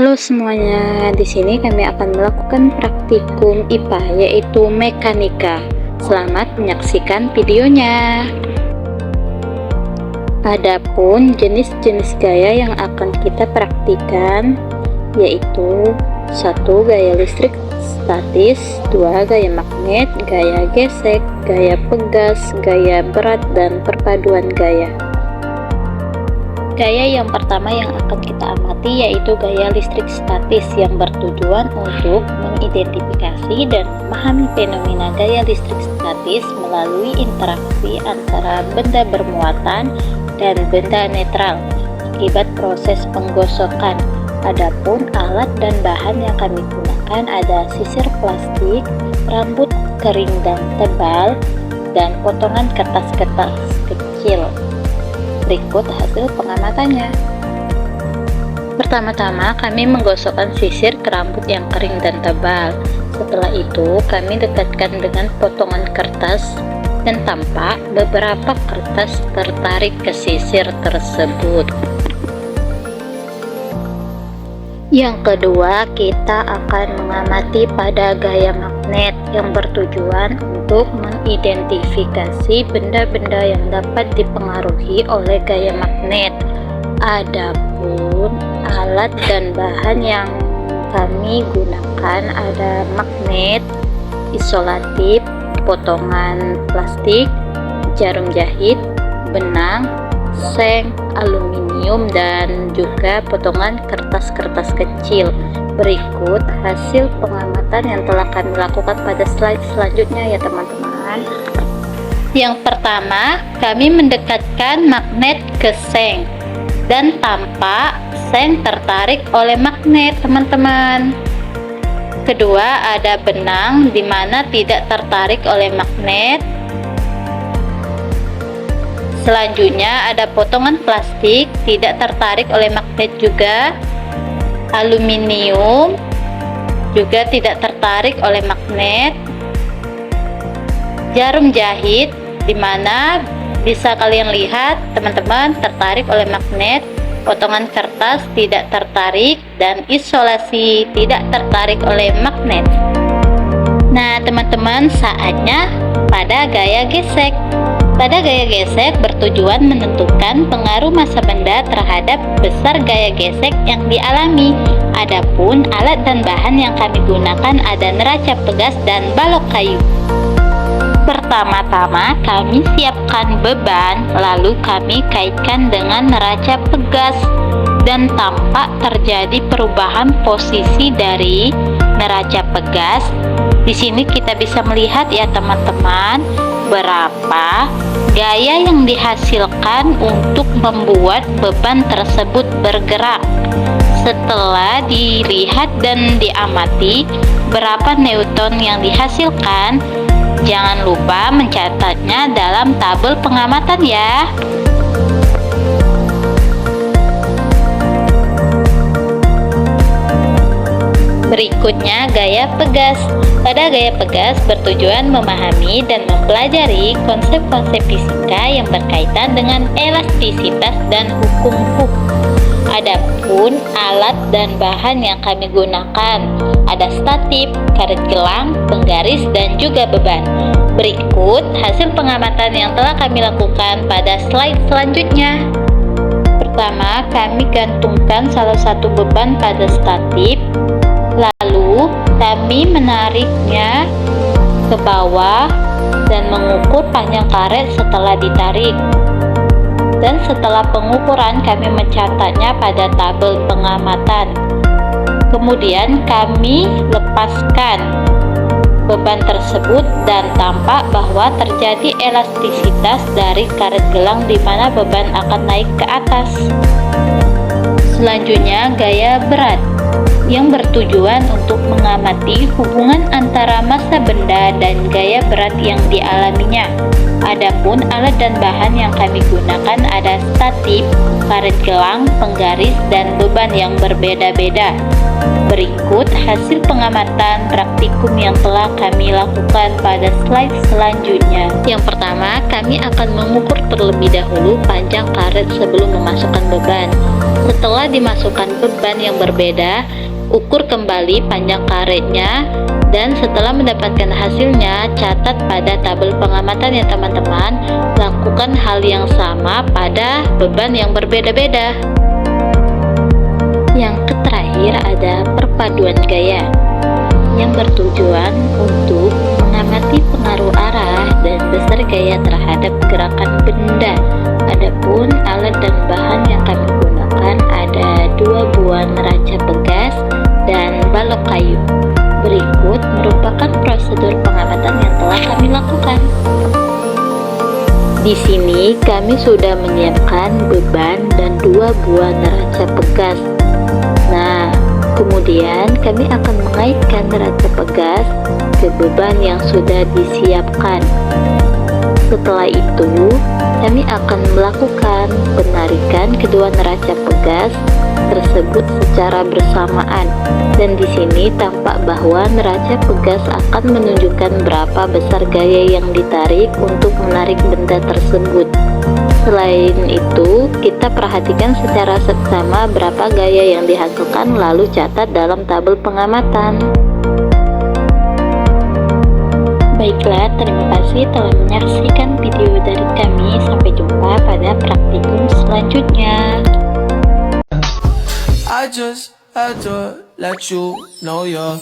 Halo semuanya, di sini kami akan melakukan praktikum IPA yaitu mekanika. Selamat menyaksikan videonya. Adapun jenis-jenis gaya yang akan kita praktikan yaitu 1. Gaya listrik statis, 2. Gaya magnet, gaya gesek, gaya pegas, gaya berat, dan perpaduan gaya. Gaya yang pertama yang akan kita amati yaitu gaya listrik statis yang bertujuan untuk mengidentifikasi dan memahami fenomena gaya listrik statis melalui interaksi antara benda bermuatan dan benda netral akibat proses penggosokan. Adapun alat dan bahan yang kami gunakan ada sisir plastik, rambut kering dan tebal, dan potongan kertas-kertas kecil. Berikut hasil pengamatannya. Pertama-tama kami menggosokkan sisir ke rambut yang kering dan tebal. Setelah itu kami dekatkan dengan potongan kertas dan tampak beberapa kertas tertarik ke sisir tersebut. Yang kedua, kita akan mengamati pada gaya magnet yang bertujuan untuk mengidentifikasi benda-benda yang dapat dipengaruhi oleh gaya magnet. Adapun alat dan bahan yang kami gunakan ada magnet, isolatif, potongan plastik, jarum jahit, benang, seng, aluminium, dan juga potongan kertas-kertas kecil. Berikut hasil pengamatan yang telah kami lakukan pada slide selanjutnya ya teman-teman. Yang pertama, kami mendekatkan magnet ke seng dan tampak seng tertarik oleh magnet teman-teman. Kedua, ada benang di mana tidak tertarik oleh magnet. Selanjutnya ada potongan plastik tidak tertarik oleh magnet juga. Aluminium juga tidak tertarik oleh magnet. Jarum jahit di mana bisa kalian lihat teman-teman tertarik oleh magnet. Potongan kertas tidak tertarik dan isolasi tidak tertarik oleh magnet. Nah teman-teman, saatnya pada gaya gesek. Pada gaya gesek bertujuan menentukan pengaruh massa benda terhadap besar gaya gesek yang dialami. Adapun alat dan bahan yang kami gunakan ada neraca pegas dan balok kayu. Pertama-tama kami siapkan beban, lalu kami kaitkan dengan neraca pegas dan tampak terjadi perubahan posisi dari neraca pegas. Di sini kita bisa melihat ya teman-teman, berapa gaya yang dihasilkan untuk membuat beban tersebut bergerak. Setelah dilihat dan diamati berapa newton yang dihasilkan, jangan lupa mencatatnya dalam tabel pengamatan ya. Berikutnya gaya pegas. Pada gaya pegas bertujuan memahami dan mempelajari konsep-konsep fisika yang berkaitan dengan elastisitas dan hukum-hukum. Adapun alat dan bahan yang kami gunakan ada statif, karet gelang, penggaris, dan juga beban. Berikut hasil pengamatan yang telah kami lakukan pada slide selanjutnya. Pertama, kami gantungkan salah satu beban pada statif. Lalu kami menariknya ke bawah dan mengukur panjang karet setelah ditarik. Dan setelah pengukuran kami mencatatnya pada tabel pengamatan. Kemudian kami lepaskan beban tersebut dan tampak bahwa terjadi elastisitas dari karet gelang di mana beban akan naik ke atas. Selanjutnya gaya berat. yang bertujuan untuk mengamati hubungan antara massa benda dan gaya berat yang dialaminya. Adapun alat dan bahan yang kami gunakan ada statif, karet gelang, penggaris, dan beban yang berbeda-beda. Berikut hasil pengamatan praktikum yang telah kami lakukan pada slide selanjutnya. Yang pertama, kami akan mengukur terlebih dahulu panjang karet sebelum memasukkan beban. Setelah dimasukkan beban yang berbeda, ukur kembali panjang karetnya, dan setelah mendapatkan hasilnya, catat pada tabel pengamatan ya teman-teman. Lakukan hal yang sama pada beban yang berbeda-beda. Yang terakhir ada perpaduan gaya, yang bertujuan untuk mengamati pengaruh arah dan besar gaya terhadap gerakan benda. Adapun alat dan bahan yang kami gunakan ada 2 buah neraca pegas dan balok kayu. Berikut merupakan prosedur pengamatan yang telah kami lakukan. Di sini kami sudah menyiapkan beban dan 2 buah neraca pegas. Nah, kemudian kami akan mengaitkan neraca pegas ke beban yang sudah disiapkan. Setelah itu, kami akan melakukan penarikan kedua neraca pegas tersebut secara bersamaan, dan di sini tampak bahwa neraca pegas akan menunjukkan berapa besar gaya yang ditarik untuk menarik benda tersebut. Selain itu, kita perhatikan secara seksama berapa gaya yang dihasilkan, lalu catat dalam tabel pengamatan. Baiklah, terima kasih telah menyaksikan video dari kami. Sampai jumpa pada praktikum selanjutnya. I just had to let you know you're